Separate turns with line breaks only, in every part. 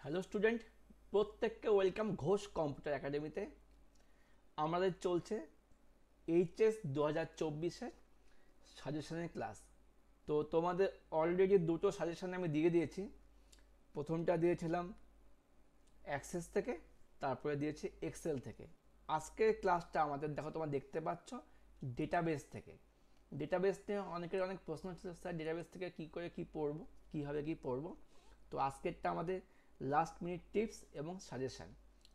Hello student, প্রত্যেককে welcome Ghosh computer একাডেমিতে। আমাদের চলছে এইচএস 2024-এর সাজেশনের ক্লাস। তো তোমাদের অলরেডি দুটো সাজেশন আমি দিয়ে দিয়েছি। প্রথমটা দিয়েছিলাম অ্যাক্সেস থেকে, তারপরে দিয়েছি এক্সেল থেকে। আজকের ক্লাসটা আমাদের দেখো, তোমরা দেখতে পাচ্ছ ডেটাবেস থেকে। ডেটাবেস নিয়ে অনেকের অনেক প্রশ্ন ছিল, স্যার ডেটাবেস থেকে কী করে কী পড়বো, কীভাবে কী পড়বো। তো আজকেরটা আমাদের লাস্ট মিনিট টিপস এবং সাজেশান।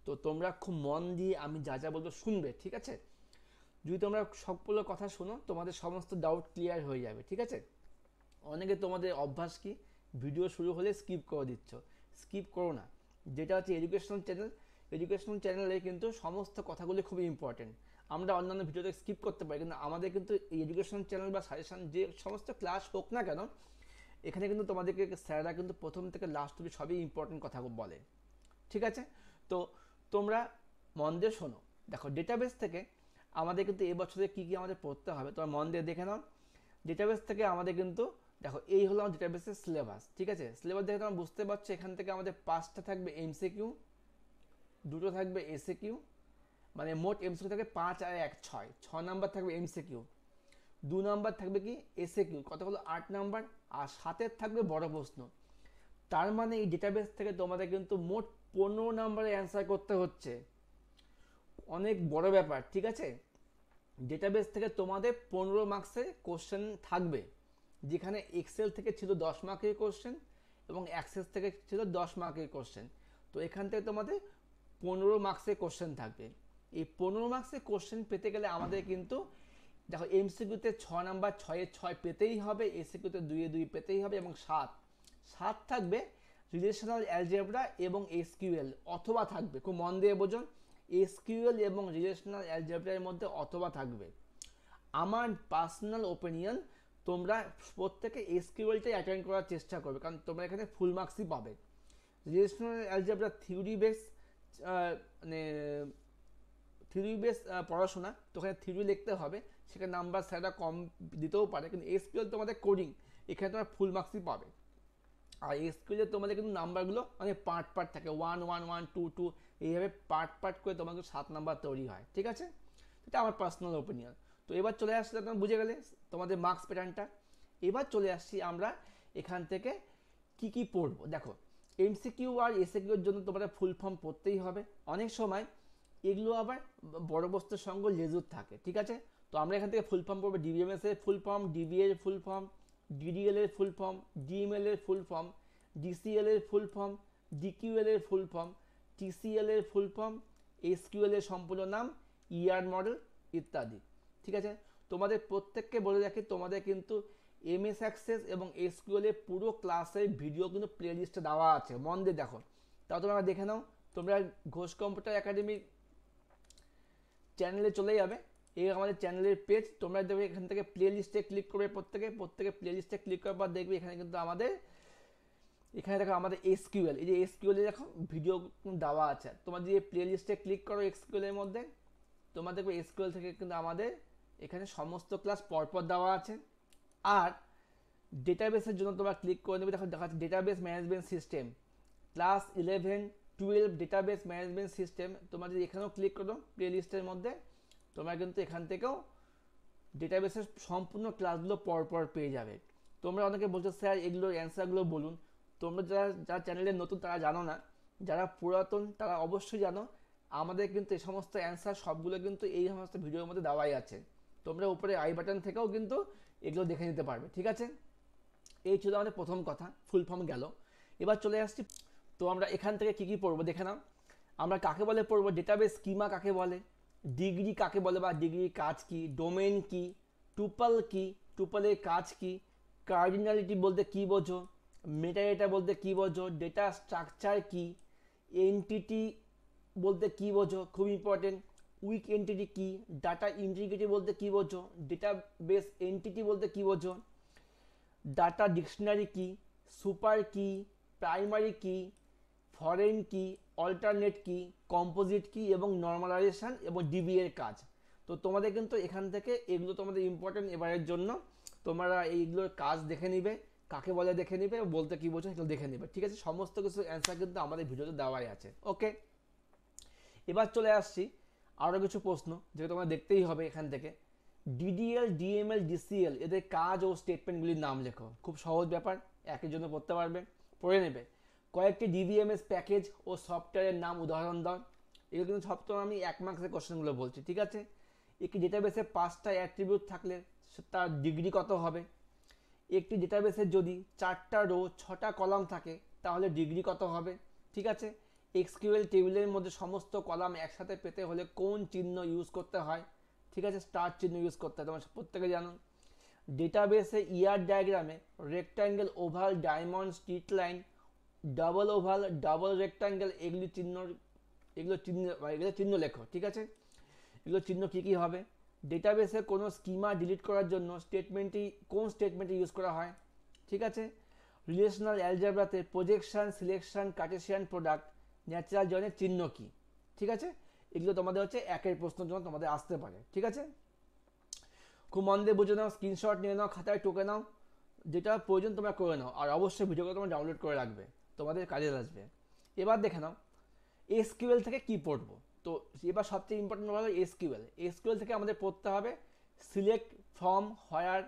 তো তোমরা খুব মন দিয়ে আমি যা যা বলবো শুনবে, ঠিক আছে? যদি তোমরা সবগুলো কথা শোনো, তোমাদের সমস্ত ডাউট ক্লিয়ার হয়ে যাবে, ঠিক আছে? অনেকে তোমাদের অভ্যাস কি, ভিডিও শুরু হলে স্কিপ করে দিচ্ছ। স্কিপ করো না। যেটা হচ্ছে এডুকেশনাল চ্যানেল, এডুকেশনাল চ্যানেলে কিন্তু সমস্ত কথাগুলি খুবই ইম্পর্টেন্ট। আমরা অন্যান্য ভিডিওতে স্কিপ করতে পারি, কিন্তু আমাদের কিন্তু এই এডুকেশনাল চ্যানেল বা সাজেশন যে সমস্ত ক্লাস হোক না কেন, এখানে কিন্তু তোমাদেরকে স্যাররা কিন্তু প্রথম থেকে লাস্ট অবধি সবই ইম্পর্টেন্ট কথা বলে, ঠিক আছে? তো তোমরা মন দিয়ে শোনো। দেখো, ডেটাবেস থেকে আমাদের কিন্তু এবছরে কী কী আমাদের পড়তে হবে তোমরা মন দিয়ে দেখে নাও। ডেটাবেস থেকে আমাদের কিন্তু দেখো, এই হলো আমার ডেটাবেসের সিলেবাস, ঠিক আছে? সিলেবাস দেখে তোমরা বুঝতে পারছো, এখান থেকে আমাদের 5টা থাকবে এমসিকিউ, দুটো থাকবে এসএকিউ। মানে মোট এমসিকিউ থাকবে 5 আর 1 6, 6 নাম্বার থাকবে এমসিকিউ, 2 নাম্বার থাকবে কি এসএকিউ, কত হলো 8 নাম্বার, আর 7-এর থাকবে বড় প্রশ্ন। তার মানে এই ডেটাবেস থেকে তোমাদের কিন্তু মোট 15 নাম্বারে অ্যান্সার করতে হচ্ছে। অনেক বড় ব্যাপার, ঠিক আছে? ডেটাবেস থেকে তোমাদের 15 মার্কসের কোশ্চেন থাকবে, যেখানে এক্সেল থেকে ছিল 10 মার্কের কোশ্চেন এবং অ্যাক্সেস থেকে ছিল 10 মার্কের কোশ্চেন। তো এখান থেকে তোমাদের 15 মার্কসের কোশ্চেন থাকবে। এই 15 মার্কসের কোশ্চেন পেতে গেলে আমাদের কিন্তু দেখো, এমসিকিউতে 6 নাম্বার, 6-এ 6 পেতেই হবে, এসিকিউতে 2-এ 2 পেতেই হবে, এবং 7 7 থাকবে রিলেশনাল অ্যালজেব্রা এবং এসকিউএল, অথবা থাকবে, খুব মন দিয়ে বোঝুন, এসকিউএল এবং রিলেশনাল অ্যালজেব্রার মধ্যে অথবা থাকবে। আমার পার্সোনাল ওপিনিয়ন, তোমরা প্রত্যেকে এসকিউএলটাই অ্যাটেন্ড করার চেষ্টা করবে, কারণ তোমরা এখানে ফুল মার্কসই পাবে। রিলেশনাল অ্যালজেব্রা থিওরি বেস, মানে থিওরি বেস পড়াশোনা, তো ওখানে থিওরি লিখতে হবে, সেখানে নাম্বার স্যাররা কম দিতেও পারে, কিন্তু এসকিউএল তোমাদের কোডিং, এখানে তোমরা ফুল মার্কসই পাবে। আর এসকিউএলে তোমাদের কিন্তু নাম্বারগুলো মানে পার্ট পার্ট থাকে, 1 1 1 2 2, এইভাবে পার্ট পার্ট করে তোমাকে 7 নাম্বার তৈরি হয়, ঠিক আছে? এটা আমার পার্সোনাল ওপিনিয়ন। তো এবার চলে আসছে, তোমরা বুঝে গেলে তোমাদের মার্কস প্যাটার্নটা। এবার চলে আসছি আমরা এখান থেকে কি কি পড়বো। দেখো, এমসিকিউ আর এসএকিউর জন্য তোমাদের ফুল ফর্ম পড়তেই হবে। অনেক সময় এগুলো আবার বড় বস্তুর সঙ্গে লেজুর থাকে, ঠিক আছে? তো আমরা এখান থেকে ফুল ফর্ম পড়বো, ডিবিএমএস এর ফুল ফর্ম, ডিবিএ এর ফুল ফর্ম, ডিডিএল এর ফুল ফর্ম, ডিএমএল এর ফুল ফর্ম, ডিসিএল এর ফুল ফর্ম, ডিকিউএল এর ফুল ফর্ম, টিসিএল এর ফুল ফর্ম, এসকিউএল এর সম্পূর্ণ নাম, ইআর মডেল ইত্যাদি, ঠিক আছে? তোমাদের প্রত্যেককে বলে রাখি, তোমাদের কিন্তু এমএস অ্যাক্সেস এবং এসকিউএল এর পুরো ক্লাসের ভিডিও কিন্তু প্লে লিস্টে দেওয়া আছে, মন দিয়ে দেখো। তাও তোমরা দেখে নাও। তোমরা ঘোষ কম্পিউটার একাডেমির চ্যানেলে চলে যাবে, এই আমাদের চ্যানেলের পেজ, তোমরা দেখবে এখান থেকে প্লে লিস্টে ক্লিক করবে, প্রত্যেকে প্লে লিস্টে ক্লিক করার পর দেখবে এখানে কিন্তু আমাদের, এখানে দেখো আমাদের এসকিউএল, এই যে এসকিউএল এ দেখো ভিডিও দেওয়া আছে। তোমরা যদি প্লে লিস্টে ক্লিক করো এসকিউএল এর মধ্যে, তোমরা দেখবে এসকিউএল থেকে কিন্তু আমাদের এখানে সমস্ত ক্লাস পরপর দেওয়া আছে। আর ডেটাবেসের জন্য তোমরা ক্লিক করে নেবে, দেখো দেখা যাচ্ছে database management system class 11-12 database management system. তোমরা যদি এখানেও ক্লিক করো প্লে লিস্টের মধ্যে, তোমরা কিন্তু এখান থেকেও ডেটাবেসের সম্পূর্ণ ক্লাসগুলো পরপর পেয়ে যাবে। তোমরা অনেকে বলছো স্যার এগুলোর অ্যান্সারগুলো বলুন। তোমরা যারা চ্যানেলে নতুন তারা জানো না, যারা পুরাতন তারা অবশ্যই জানো, আমাদের কিন্তু এই সমস্ত অ্যান্সার সবগুলো কিন্তু এই সমস্ত ভিডিওর মধ্যে দেওয়াই আছে। তোমরা উপরে আই বাটন থেকেও কিন্তু এগুলো দেখে নিতে পারবে, ঠিক আছে? এই ছিল আমাদের প্রথম কথা, ফুল ফর্ম গেল। এবার চলে আসছি, তো আমরা এখান থেকে কি কি পড়বো দেখে নাও। আমরা কাকে বলে পড়বো, ডেটাবেস স্কিমা কাকে বলে, ডিগ্রি কাকে বলে বা ডিগ্রির কাজ কি, ডোমেন কি, টুপল কি, টুপলের কাজ কি, কার্ডিনালিটি বলতে কি বোঝো, মেটাডেটা বলতে কি বোঝো, ডেটা স্ট্রাকচার কি, এনটিটি বলতে কি বোঝো, খুব ইম্পর্টেন্ট, উইক এন্টিটি কি, ডাটা ইন্টিগ্রিটি বলতে কি বোঝো, ডেটাবেস এন্টিটি বলতে কি বোঝো, ডাটা ডিকশনারি কি, সুপার কি, প্রাইমারি কি, ফরেন কি, অল্টারনেট কি, কম্পোজিট কি এবং নর্মালাইজেশন এবং ডিবি এর কাজ। তো তোমাদের কিন্তু এখান থেকে এগুলো তোমাদের ইম্পর্টেন্ট এবারের জন্য। তোমরা এইগুলোর কাজ দেখে নিবে, কাকে বলে দেখে নিবে, বলতে কি বলছো সেগুলো দেখে নিবে, ঠিক আছে? সমস্ত কিছু অ্যান্সার কিন্তু আমাদের ভিডিওতে দেওয়াই আছে। ওকে, এবার চলে আসছি আরও কিছু প্রশ্ন যেটা তোমরা দেখতেই হবে এখান থেকে। ডিডিএল, ডিএমএল, ডিসিএল এদের কাজ ও স্টেটমেন্টগুলির নাম লেখো। খুব সহজ ব্যাপার, একের জন্য পড়তে পারবে, পড়ে নেবে। কয়েকটি ডিভিএমএস প্যাকেজ ও সফটওয়্যারের নাম উদাহরণ দাও। এগুলো কিন্তু সবসময় আমি 1 মার্কসের কোশ্চেনগুলো বলছি, ঠিক আছে? একটি ডেটাবেসে 5টা অ্যাট্রিবিউট থাকলে তার ডিগ্রি কত হবে? একটি ডেটাবেসের যদি 4টা রো 6টা কলাম থাকে তাহলে ডিগ্রি কত হবে? ঠিক আছে? এসকিউএল টেবিলের মধ্যে সমস্ত কলাম একসাথে পেতে হলে কোন চিহ্ন ইউজ করতে হয়? ঠিক আছে, স্টার চিহ্ন ইউজ করতে হয়, তোমরা প্রত্যেকে জানো। ডেটাবেসে ইয়ার ডায়াগ্রামে rectangle, oval, diamond, street line, double oval, double rectangle এগুলো চিহ্ন লেখো, ঠিক আছে? এগুলো চিহ্ন কী কী হবে? ডেটাবেসে কোনো স্কিমা ডিলিট করার জন্য কোন স্টেটমেন্টটি ইউজ করা হয়? ঠিক আছে? রিলেশনাল অ্যালজেব্রাতে projection, selection, cartesian product, natural জয়েনের চিহ্ন কী? ঠিক আছে, এগুলো তোমাদের হচ্ছে একের প্রশ্নের জন্য তোমাদের আসতে পারে, ঠিক আছে? খুব মন দিয়ে বুঝে নাও, স্ক্রিনশট নিয়ে নাও, খাতায় টুকে নাও, যেটা প্রয়োজন তোমরা করে নাও, আর অবশ্যই ভিডিওগুলো তোমরা ডাউনলোড করে রাখবে, তোমাদের কাজে আসবে। এবার দেখে নাও এসকিউএল থেকে কি পড়বো। তো এবার সবচেয়ে ইম্পর্টেন্ট হলো এসকিউএল থেকে আমাদের পড়তে হবে select, from, where,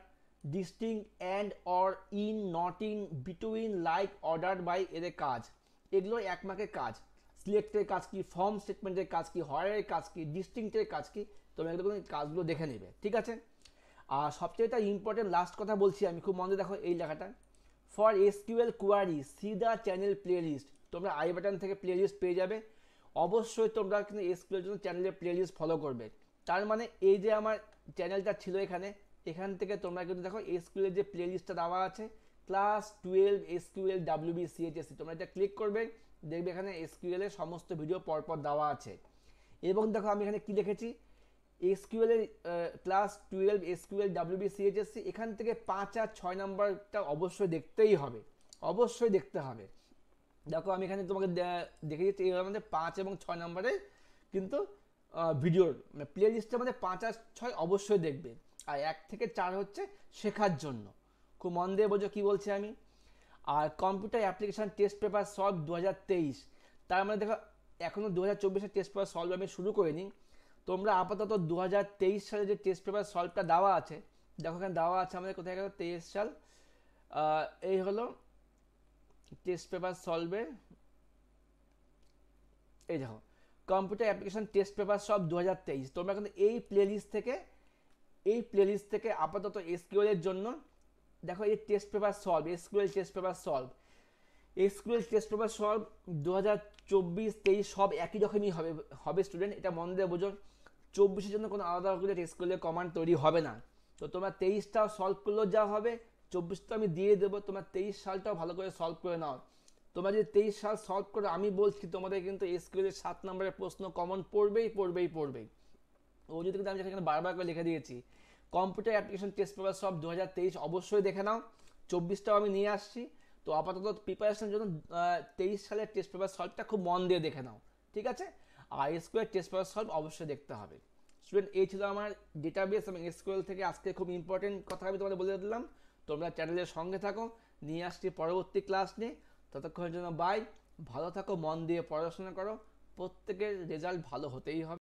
distinct, and, or, in, not in, between, like, order by এদের কাজ। এগুলো 1 মার্কের কাজ। সিলেক্টের কাজ কি, ফর্ম স্টেটমেন্টের কাজ কি, হোয়ারের কাজ কি, ডিস্টিংটের কাজ কি, তোমরা এগুলো কাজগুলো দেখে নেবে, ঠিক আছে? আর সবচেয়ে ইম্পর্টেন্ট লাস্ট কথা বলছি আমি, খুব মনে দেখো এই লেখাটা, for SQL query see the channel playlist. তোমরা আই বাটন থেকে প্লেলিস্ট পেয়ে যাবে, অবশ্যই তোমরা কিন্তু এসকিউএল জন্য চ্যানেলের প্লেলিস্ট ফলো করবে। তার মানে এই যে আমার চ্যানেলটা ছিল এখান থেকে তোমরা কিন্তু দেখো এসকিউএল যে প্লেলিস্টটা দেওয়া আছে, ক্লাস 12 এসকিউএল ডাব্লিউবি সিএইচএসসি, তোমরা এটা ক্লিক করবে, দেখবে এখানে এসকিউএল এর সমস্ত ভিডিও পরপর দেওয়া আছে। এবং দেখো আমি এখানে কি লিখেছি, এসকিউএল এর ক্লাস 12 এসকিউএল ডাব্লিউবি সিএইচএসসি, এখান থেকে 5 আর 6 নাম্বারটা অবশ্যই দেখতেই হবে, অবশ্যই দেখতে হবে। দেখো আমি এখানে তোমাকে দেখে দিচ্ছি, এই আমাদের 5 এবং 6 নাম্বারের কিন্তু ভিডিওর প্লে লিস্টের মধ্যে 5 আর 6 অবশ্যই দেখবে। আর 1 থেকে 4 হচ্ছে শেখার জন্য। খুব মন দিয়ে বোঝো কী বলছি আমি। আর computer application test paper solve 2023, তার মানে দেখো এখনও 2024-এর টেস্ট পেপার সলভ আমি শুরু করিনি। তোমরা আপাতত 2023 সালে যে টেস্ট পেপার সলভটা দেওয়া আছে, দেখো এখানে দেওয়া আছে আমাদের কোথায় গেল 23 সাল, এই হলো টেস্ট পেপার সলভের, এই দেখো computer application test paper solve 2023। তোমরা কিন্তু এই প্লেলিস্ট থেকে আপাতত এসকিউএল এর জন্য দেখো এই test paper solve, SQL test paper solve, SQL test paper solve 2024-23 সব একই রকমই হবে স্টুডেন্ট, এটা মন দিয়ে বোঝো। 24-এর জন্য কোনো আলাদা করে এসকিউএল কমান্ড তৈরি হবে না। তো তোমরা 23টাও সলভ করলেও যা হবে, 24টা আমি দিয়ে দেবো, তোমরা 23 সালটাও ভালো করে সলভ করে নাও। তোমরা যদি 23 সাল সলভ করে, আমি বলছি তোমাদের কিন্তু এসকিউএল এর 7 নম্বরের প্রশ্ন কমন পড়বেই। ও যদি কিন্তু আমি এখানে বারবার করে লিখে দিয়েছি, কম্পিউটার অ্যাপ্লিকেশন টেস্ট পেপার সব 2023 অবশ্যই দেখে নাও, 24টাও আমি নিয়ে আসছি। তো আপাতত প্রিপারেশনের জন্য 23 সালের টেস্ট পেপার সলভটা খুব মন দিয়ে দেখে নাও, ঠিক আছে? আর এসকিউএল টেস্ট পেপার সলভ অবশ্যই দেখতে হবে। স্টুডেন্ট, এই ছিল আমার ডেটাবেস এবং এসকিউএল থেকে আজকে খুব ইম্পর্টেন্ট কথা আমি তোমাদের বলে দিলাম। তোমরা চ্যানেলের সঙ্গে থাকো, নিয়ে আসছি পরবর্তী ক্লাস নিয়ে। ততক্ষণের জন্য বাই, ভালো থাকো, মন দিয়ে পড়াশোনা করো, প্রত্যেকের রেজাল্ট ভালো হতেই হবে।